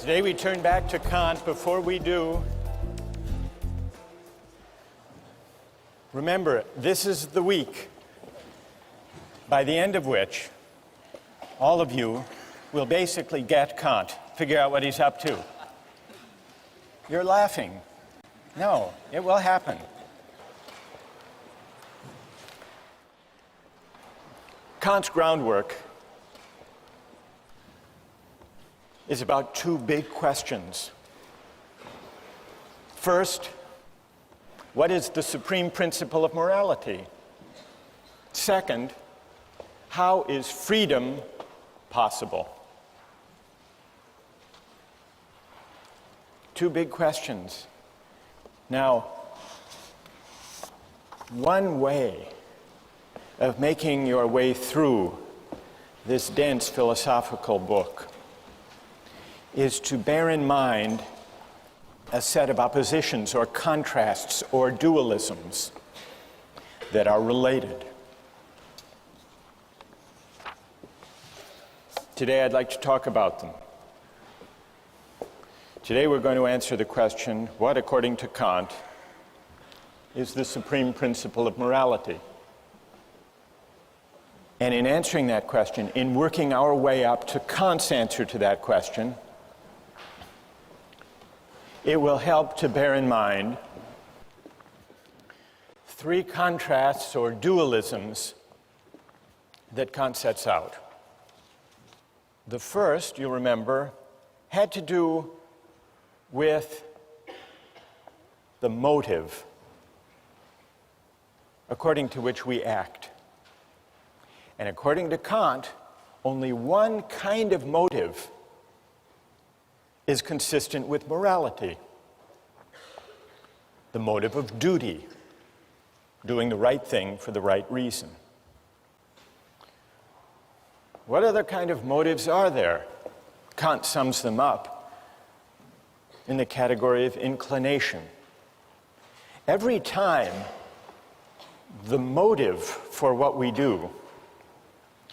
Today we turn back to Kant. Before we do, remember, this is the week by the end of which all of you will basically get Kant, figure out what he's up to. You're laughing. No, it will happen. Kant's groundwork is about two big questions. First, what is the supreme principle of morality? Second, how is freedom possible? Two big questions. Now, one way of making your way through this dense philosophical book is to bear in mind a set of oppositions or contrasts or dualisms that are related. Today I'd like to talk about them. Today we're going to answer the question, what, according to Kant, is the supreme principle of morality? And in answering that question, in working our way up to Kant's answer to that question, it will help to bear in mind three contrasts or dualisms that Kant sets out. The first, you remember, had to do with the motive according to which we act. And according to Kant, only one kind of motive is consistent with morality. The motive of duty, doing the right thing for the right reason. What other kind of motives are there? Kant sums them up in the category of inclination. Every time the motive for what we do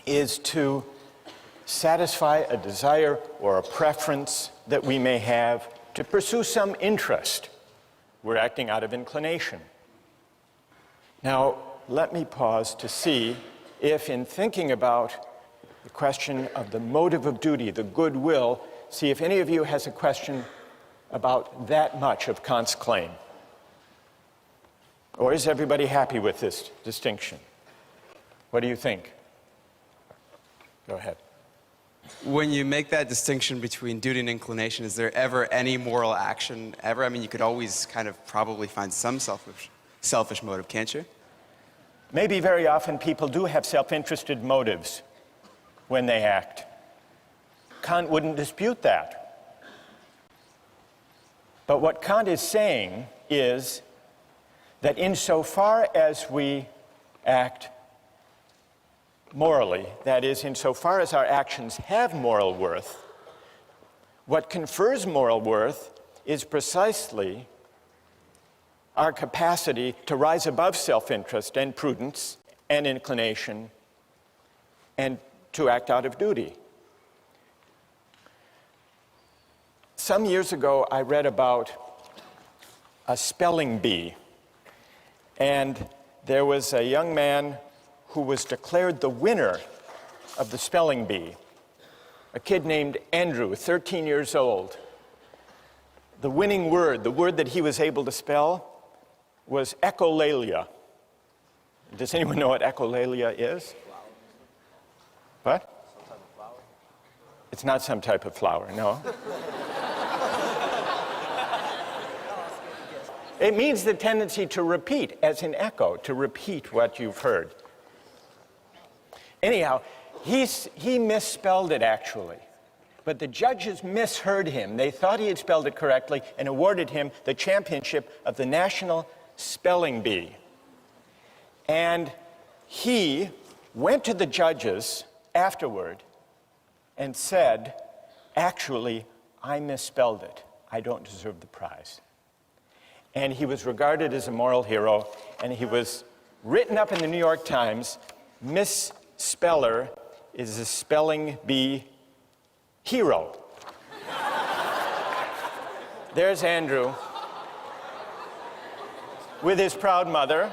is to satisfy a desire or a preference that we may have to pursue some interest, we're acting out of inclination. Now, let me pause to see if, in thinking about the question of the motive of duty, the goodwill, see if any of you has a question about that much of Kant's claim. Or is everybody happy with this distinction? What do you think? Go ahead. When you make that distinction between duty and inclination, is there ever any moral action ever? I mean, you could always kind of probably find some selfish motive, can't you? Maybe very often people do have self-interested motives when they act. Kant wouldn't dispute that. But what Kant is saying is that insofar as we act morally, that is, insofar as our actions have moral worth, what confers moral worth is precisely our capacity to rise above self-interest and prudence and inclination and to act out of duty. Some years ago, I read about a spelling bee, and there was a young man who was declared the winner of the spelling bee, a kid named Andrew, 13 years old. The winning word, the word that he was able to spell, was echolalia. Does anyone know what echolalia is? What? Some type of flower? It's not some type of flower, no. It means the tendency to repeat, as in echo, to repeat what you've heard. Anyhow, he misspelled it actually, but the judges misheard him. They thought he had spelled it correctly and awarded him the championship of the National Spelling Bee. And he went to the judges afterward and said, actually, I misspelled it. I don't deserve the prize. And he was regarded as a moral hero, and he was written up in the New York Times, Misspeller is a spelling bee hero. There's Andrew with his proud mother.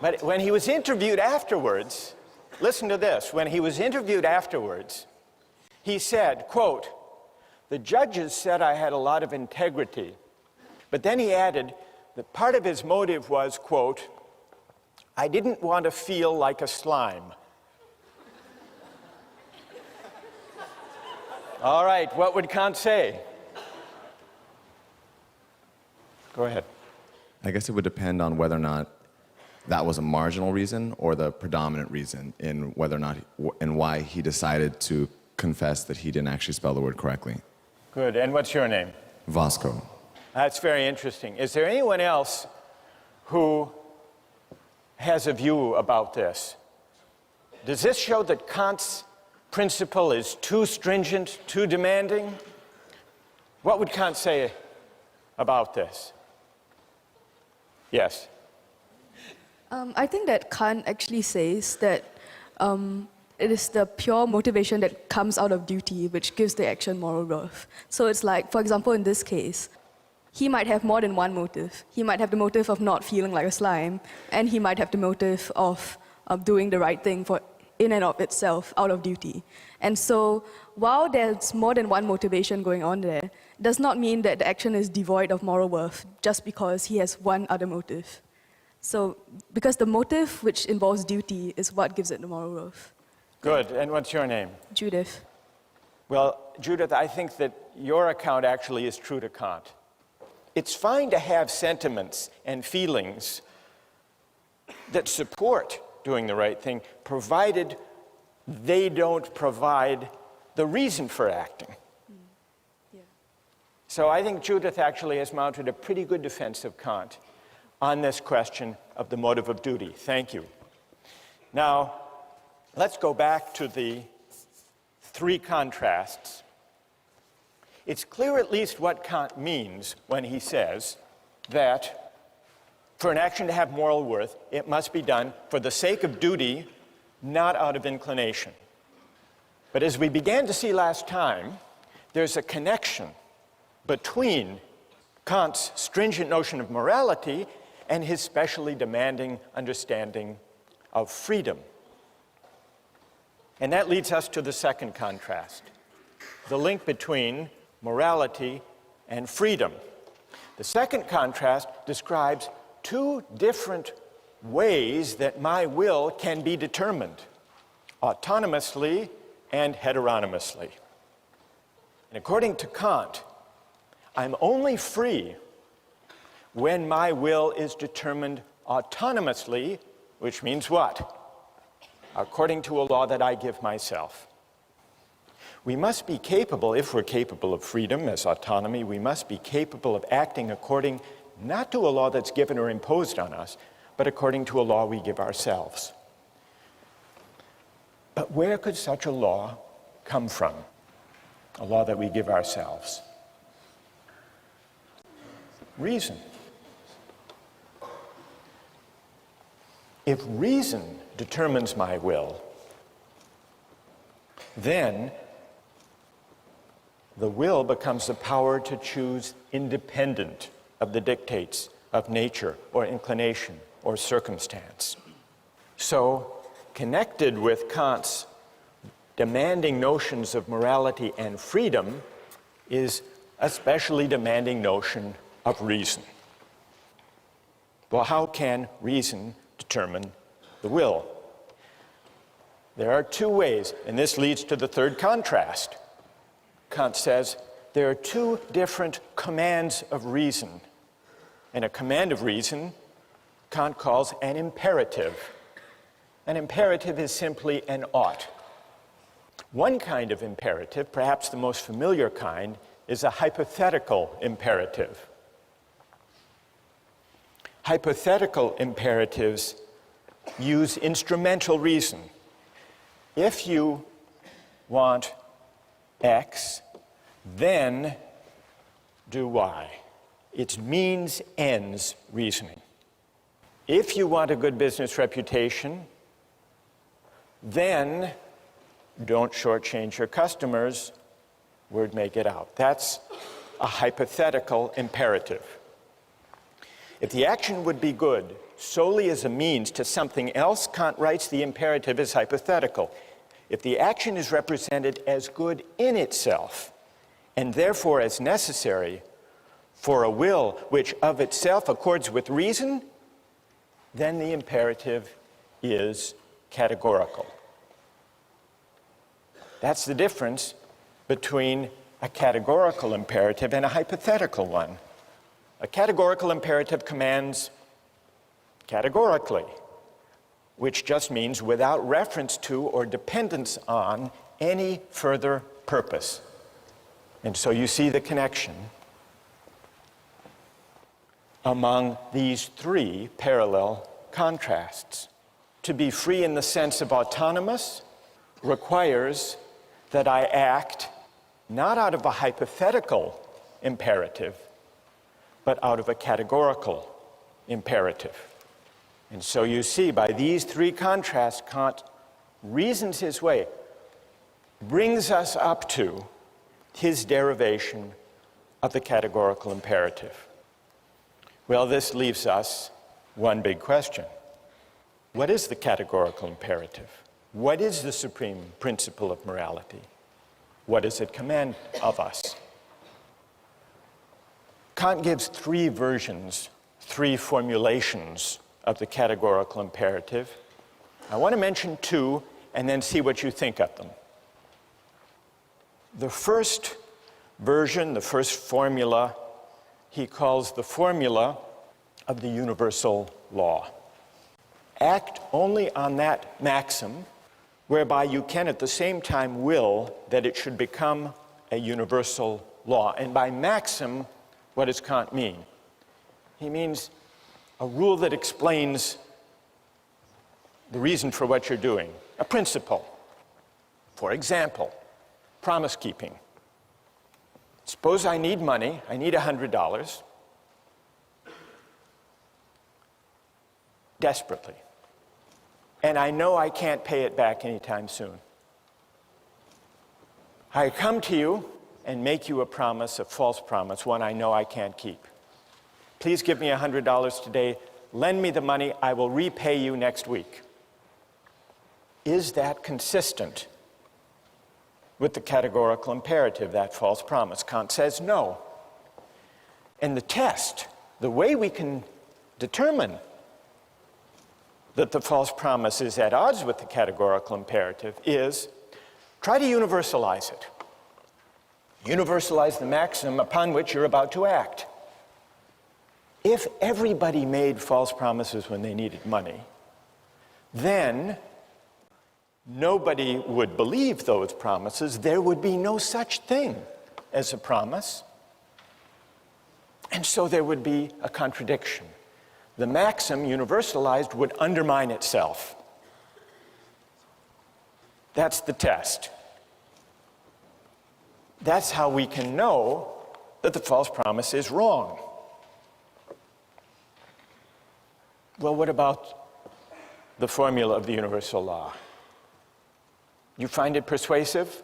But when he was interviewed afterwards, listen to this, when he was interviewed afterwards, he said, quote, "The judges said I had a lot of integrity." But then he added that part of his motive was, quote, "I didn't want to feel like a slime." All right, what would Kant say? Go ahead. I guess it would depend on whether or not that was a marginal reason or the predominant reason in whether or not and why he decided to confess that he didn't actually spell the word correctly. Good, and what's your name? Vasco. That's very interesting. Is there anyone else who has a view about this? Does this show that Kant's principle is too stringent, too demanding? What would Kant say about this? Yes. I think that Kant actually says that it is the pure motivation that comes out of duty which gives the action moral worth. So it's like, for example, in this case, he might have more than one motive. He might have the motive of not feeling like a slime, and he might have the motive of doing the right thing for in and of itself out of duty. And so while there's more than one motivation going on there, does not mean that the action is devoid of moral worth just because he has one other motive. So, because the motive which involves duty is what gives it the moral worth. Good, and what's your name? Judith. Well, Judith, I think that your account actually is true to Kant. It's fine to have sentiments and feelings that support doing the right thing, provided they don't provide the reason for acting. Yeah. So I think Judith actually has mounted a pretty good defense of Kant on this question of the motive of duty. Thank you. Now, let's go back to the three contrasts. It's clear at least what Kant means when he says that for an action to have moral worth, it must be done for the sake of duty, not out of inclination. But as we began to see last time, there's a connection between Kant's stringent notion of morality and his specially demanding understanding of freedom. And that leads us to the second contrast, the link between morality and freedom. The second contrast describes two different ways that my will can be determined, autonomously and heteronomously. And according to Kant, I'm only free when my will is determined autonomously, which means what? According to a law that I give myself. We must be capable, if we're capable of freedom as autonomy, we must be capable of acting according not to a law that's given or imposed on us, but according to a law we give ourselves. But where could such a law come from? A law that we give ourselves? Reason. If reason determines my will, then the will becomes the power to choose independent of the dictates of nature or inclination or circumstance. So, connected with Kant's demanding notions of morality and freedom is a specially demanding notion of reason. Well, how can reason determine the will? There are two ways, and this leads to the third contrast. Kant says there are two different commands of reason. And a command of reason, Kant calls an imperative. An imperative is simply an ought. One kind of imperative, perhaps the most familiar kind, is a hypothetical imperative. Hypothetical imperatives use instrumental reason. If you want X, then do Y. It's means ends reasoning. If you want a good business reputation, then don't shortchange your customers, word may get out. That's a hypothetical imperative. If the action would be good solely as a means to something else, Kant writes the imperative is hypothetical. If the action is represented as good in itself, and therefore as necessary for a will which of itself accords with reason, then the imperative is categorical. That's the difference between a categorical imperative and a hypothetical one. A categorical imperative commands categorically, which just means without reference to or dependence on any further purpose. And so you see the connection among these three parallel contrasts. To be free in the sense of autonomous requires that I act not out of a hypothetical imperative, but out of a categorical imperative. And so you see, by these three contrasts, Kant reasons his way, brings us up to his derivation of the categorical imperative. Well, this leaves us one big question. What is the categorical imperative? What is the supreme principle of morality? What does it command of us? Kant gives three versions, three formulations of the categorical imperative. I want to mention two and then see what you think of them. The first version, the first formula, he calls the formula of the universal law. Act only on that maxim whereby you can at the same time will that it should become a universal law. And by maxim, what does Kant mean? He means a rule that explains the reason for what you're doing, a principle. For example, promise keeping. Suppose I need money, I need $100, desperately, and I know I can't pay it back anytime soon. I come to you and make you a promise, a false promise, one I know I can't keep. Please give me $100 today, lend me the money, I will repay you next week. Is that consistent with the categorical imperative, that false promise? Kant says no. And the test, the way we can determine that the false promise is at odds with the categorical imperative is try to universalize it. Universalize the maxim upon which you're about to act. If everybody made false promises when they needed money, then nobody would believe those promises. There would be no such thing as a promise. And so there would be a contradiction. The maxim, universalized, would undermine itself. That's the test. That's how we can know that the false promise is wrong. Well, what about the formula of the universal law? You find it persuasive?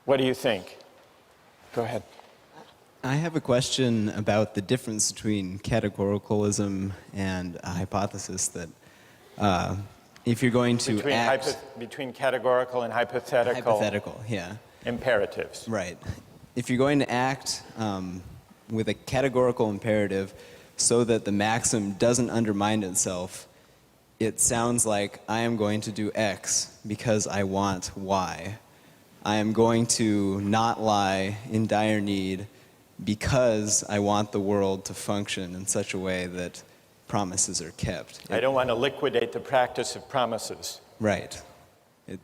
What do you think? Go ahead. I have a question about the difference between categoricalism and a hypothesis that if you're going to between categorical and hypothetical yeah. imperatives. Right. If you're going to act with a categorical imperative so that the maxim doesn't undermine itself, it sounds like I am going to do X because I want Y. I am going to not lie in dire need because I want the world to function in such a way that promises are kept. I don't want to liquidate the practice of promises. Right. It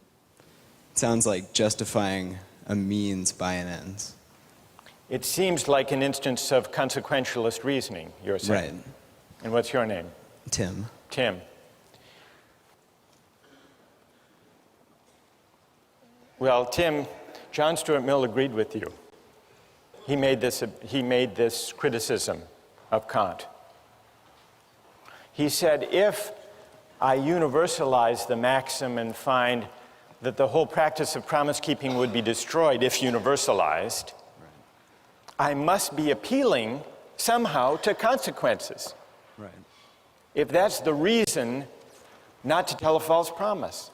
sounds like justifying a means by an ends. It seems like an instance of consequentialist reasoning, you're saying. Right. And what's your name? Tim. Tim. Well, Tim, John Stuart Mill agreed with you. He made this criticism of Kant. He said, if I universalize the maxim and find that the whole practice of promise-keeping would be destroyed if universalized, I must be appealing somehow to consequences. Right. If that's the reason not to tell a false promise.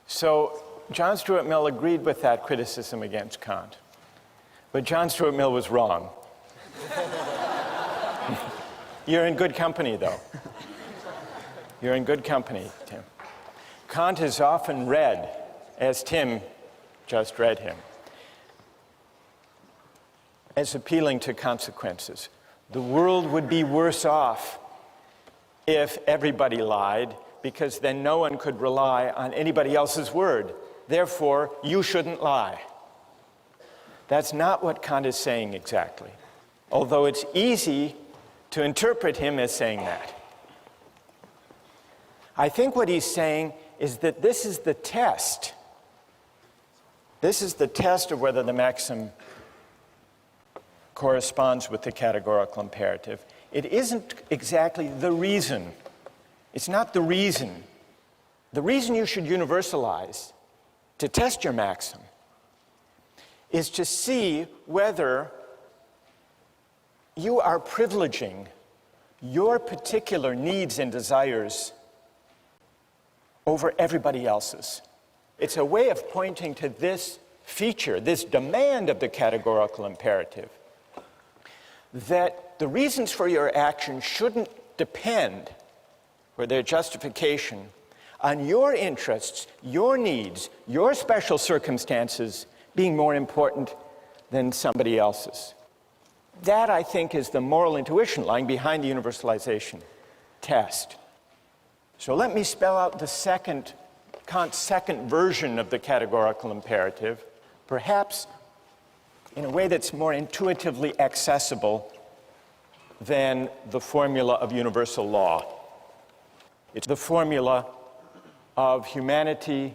So John Stuart Mill agreed with that criticism against Kant. But John Stuart Mill was wrong. You're in good company, though. You're in good company, Tim. Kant is often read as Tim just read him, as appealing to consequences. The world would be worse off if everybody lied, because then no one could rely on anybody else's word. Therefore, you shouldn't lie. That's not what Kant is saying exactly, although it's easy to interpret him as saying that. I think what he's saying is that this is the test. This is the test of whether the maxim corresponds with the categorical imperative. It isn't exactly the reason. It's not the reason. The reason you should universalize to test your maxim is to see whether you are privileging your particular needs and desires over everybody else's. It's a way of pointing to this feature, this demand of the categorical imperative, that the reasons for your action shouldn't depend, for their justification, on your interests, your needs, your special circumstances being more important than somebody else's. That, I think, is the moral intuition lying behind the universalization test. So let me spell out Kant's second version of the categorical imperative, perhaps in a way that's more intuitively accessible than the formula of universal law. It's the formula of humanity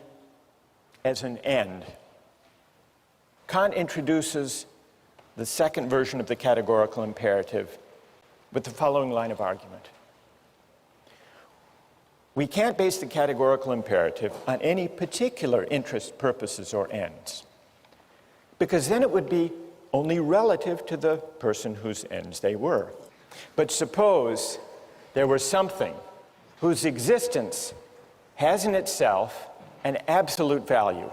as an end. Kant introduces the second version of the categorical imperative with the following line of argument. We can't base the categorical imperative on any particular interests, purposes, or ends, because then it would be only relative to the person whose ends they were. But suppose there were something whose existence has in itself an absolute value,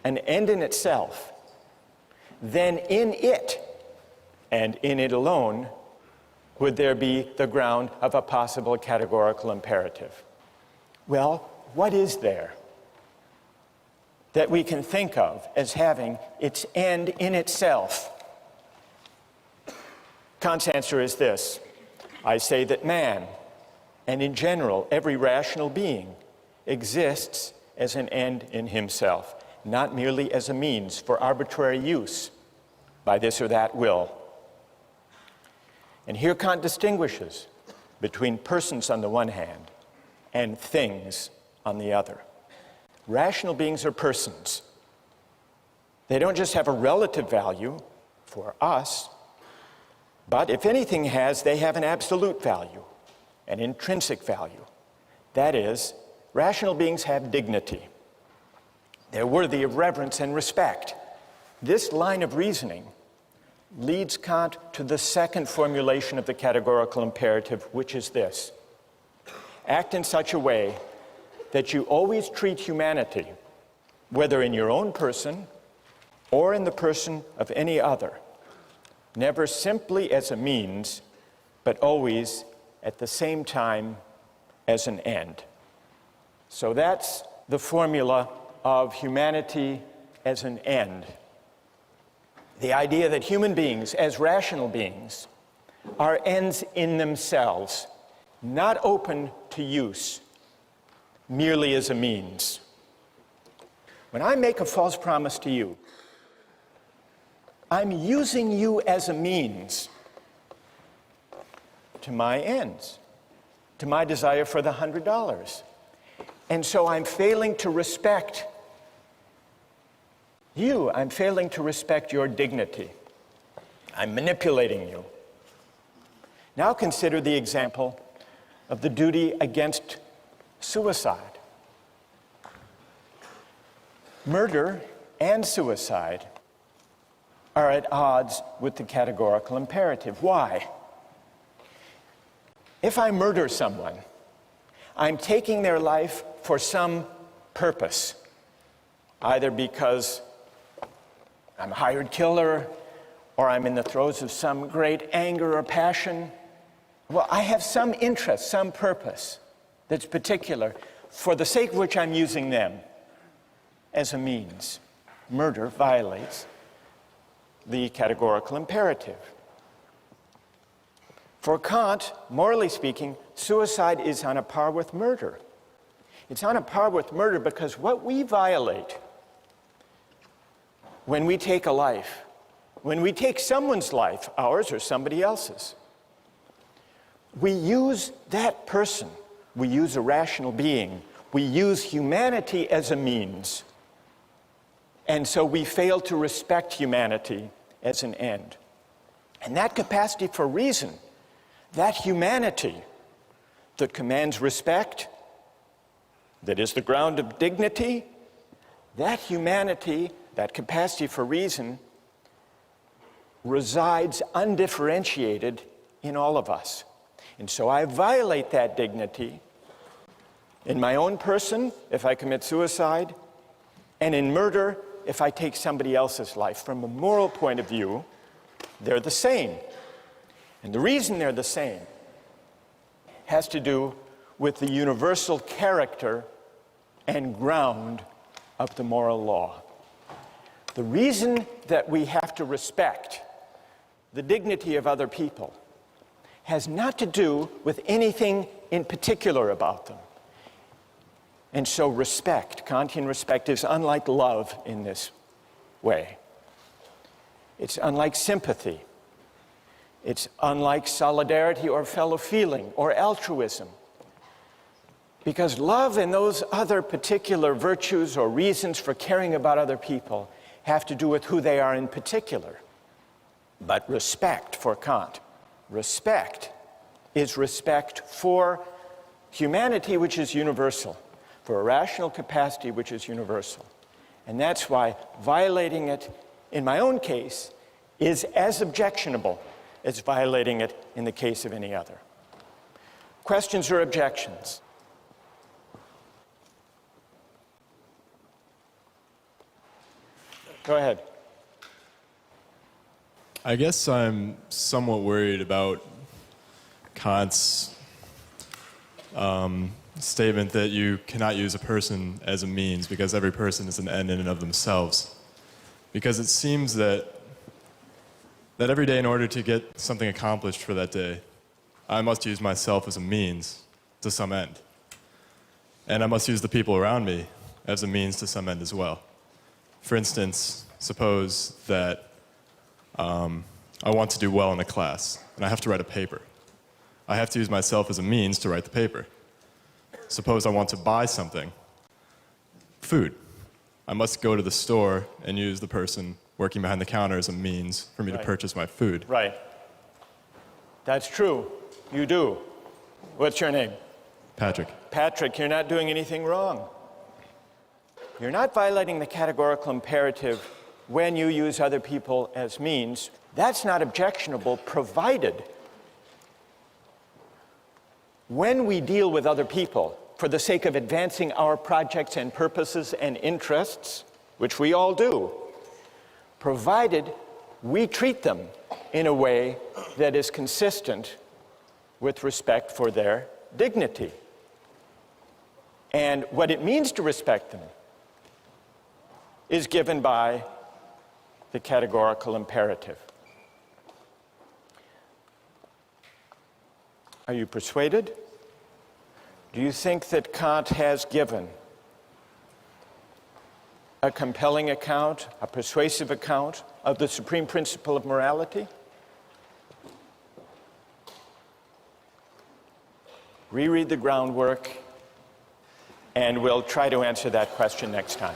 an end in itself, then in it, and in it alone, would there be the ground of a possible categorical imperative. Well, what is there that we can think of as having its end in itself? Kant's answer is this. I say that man, and in general every rational being, exists as an end in himself, not merely as a means for arbitrary use by this or that will. And here Kant distinguishes between persons on the one hand and things on the other. Rational beings are persons. They don't just have a relative value for us, but if anything they have an absolute value, an intrinsic value. That is, rational beings have dignity. They're worthy of reverence and respect. This line of reasoning leads Kant to the second formulation of the categorical imperative, which is this. Act in such a way that you always treat humanity, whether in your own person or in the person of any other, never simply as a means, but always at the same time as an end. So that's the formula of humanity as an end. The idea that human beings, as rational beings, are ends in themselves, not open to use, merely as a means. When I make a false promise to you, I'm using you as a means to my ends, to my desire for the $100. And so I'm failing to respect you. I'm failing to respect your dignity. I'm manipulating you. Now consider the example of the duty against suicide. Murder and suicide are at odds with the categorical imperative. Why? If I murder someone, I'm taking their life for some purpose, either because I'm a hired killer or I'm in the throes of some great anger or passion. Well, I have some interest, some purpose that's particular, for the sake of which I'm using them as a means. Murder violates the categorical imperative. For Kant, morally speaking, suicide is on a par with murder. It's on a par with murder because what we violate when we take a life, when we take someone's life, ours or somebody else's, we use that person, we use a rational being, we use humanity as a means. And so we fail to respect humanity as an end. And that capacity for reason, that humanity that commands respect, that is the ground of dignity, that humanity, that capacity for reason, resides undifferentiated in all of us. And so I violate that dignity in my own person if I commit suicide, and in murder if I take somebody else's life. From a moral point of view, they're the same. And the reason they're the same has to do with the universal character and ground of the moral law. The reason that we have to respect the dignity of other people has not to do with anything in particular about them. And so respect, Kantian respect, is unlike love in this way. It's unlike sympathy. It's unlike solidarity or fellow feeling or altruism. Because love and those other particular virtues or reasons for caring about other people have to do with who they are in particular. But respect for Kant, respect is respect for humanity, which is universal, for a rational capacity which is universal. And that's why violating it, in my own case, is as objectionable as violating it in the case of any other. Questions or objections? Go ahead. I guess I'm somewhat worried about Kant's statement that you cannot use a person as a means because every person is an end in and of themselves. Because it seems that every day in order to get something accomplished for that day, I must use myself as a means to some end. And I must use the people around me as a means to some end as well. For instance, suppose that I want to do well in a class, and I have to write a paper. I have to use myself as a means to write the paper. Suppose I want to buy something, food. I must go to the store and use the person working behind the counter as a means for me to purchase my food. Right. That's true. You do. What's your name? Patrick. Patrick, you're not doing anything wrong. You're not violating the categorical imperative when you use other people as means. That's not objectionable, provided when we deal with other people for the sake of advancing our projects and purposes and interests, which we all do, provided we treat them in a way that is consistent with respect for their dignity. And what it means to respect them is given by the categorical imperative. Are you persuaded? Do you think that Kant has given a compelling account, a persuasive account of the supreme principle of morality? Reread the groundwork, and we'll try to answer that question next time.